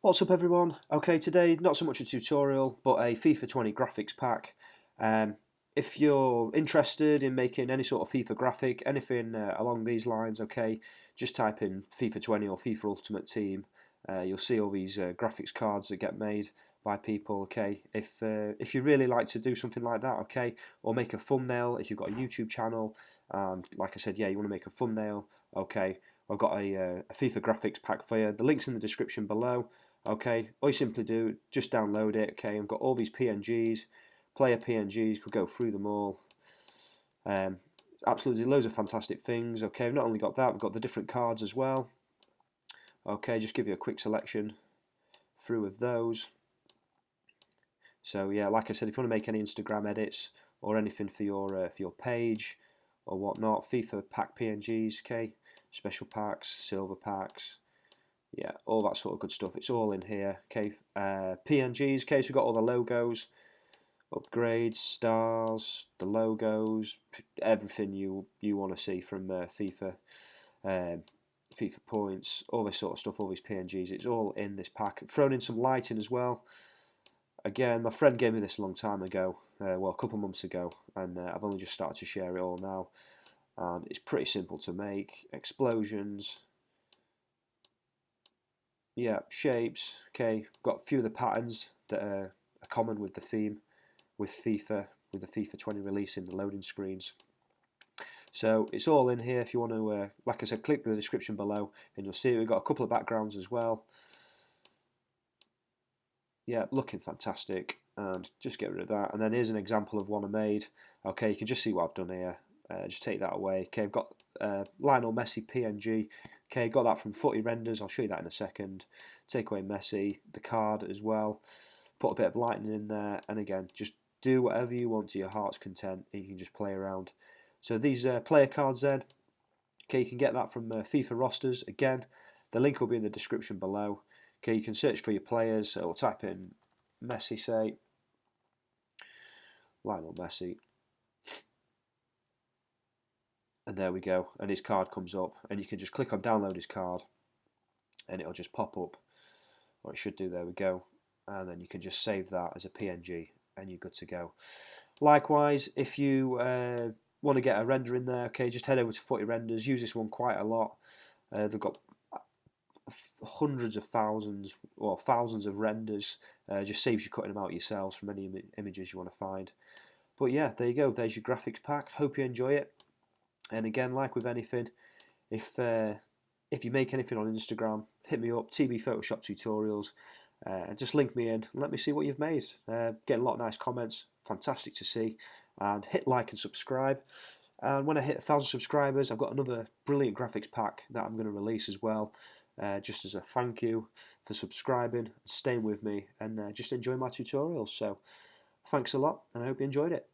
What's up everyone? Okay, today not so much a tutorial but a FIFA 20 graphics pack. If you're interested in making any sort of FIFA graphic, anything along these lines, okay, just type in FIFA 20 or FIFA Ultimate Team. You'll see all these graphics cards that get made by people, okay. If you really like to do something like that, okay, or make a thumbnail if you've got a YouTube channel, and like I said, yeah, you want to make a thumbnail, okay, I've got a FIFA graphics pack for you. The link's in the description below. Okay, all you simply do, just download it. Okay, I've got all these PNGs, player PNGs, could go through them all. Um, Absolutely loads of fantastic things. Okay, I've not only got that, we've got the different cards as well. Okay, just give you a quick selection through of those. So yeah, like I said, if you want to make any Instagram edits or anything for your page or whatnot, FIFA pack PNGs, okay, special packs, silver packs, yeah, all that sort of good stuff. It's all in here. Okay, PNGs. Okay, so we've got all the logos, upgrades, stars, the logos, everything you want to see from FIFA, um, FIFA points, all this sort of stuff. All these PNGs. It's all in this pack. Thrown in some lighting as well. Again, my friend gave me this a long time ago. Well, a couple of months ago, and I've only just started to share it all now. And it's pretty simple to make. Explosions. Yeah, shapes. Okay, got a few of the patterns that are common with the theme with FIFA, with the FIFA 20 release in the loading screens. So it's all in here. If you want to, like I said, click the description below and you'll see we've got a couple of backgrounds as well. Yeah, looking fantastic. And just get rid of that. And then here's an example of one I made. Okay, you can just see what I've done here. Just take that away. Okay, I've got Lionel Messi PNG. Okay, got that from Footy Renders. I'll show you that in a second. Take away Messi, the card as well. Put a bit of lightning in there, and again, just do whatever you want to your heart's content. And you can just play around. So these player cards then. Okay, you can get that from FIFA rosters. Again, the link will be in the description below. Okay, you can search for your players. So we'll type in Messi, say Lionel Messi. And there we go, and his card comes up, and you can just click on download his card and it'll just pop up, or it should do. There we go, and then you can just save that as a PNG and you're good to go. Likewise, if you want to get a render in there, okay, just head over to Footy Renders. Use this one quite a lot. They've got hundreds of thousands or thousands of renders. Just saves you cutting them out yourselves from any images you want to find. But yeah, there you go, there's your graphics pack. Hope you enjoy it. And again, like with anything, if you make anything on Instagram, hit me up, TB Photoshop Tutorials, and just link me in and let me see what you've made. Getting a lot of nice comments, fantastic to see. And hit like and subscribe. And when I hit 1,000 subscribers, I've got another brilliant graphics pack that I'm going to release as well, just as a thank you for subscribing, staying with me, and just enjoy my tutorials. So thanks a lot, and I hope you enjoyed it.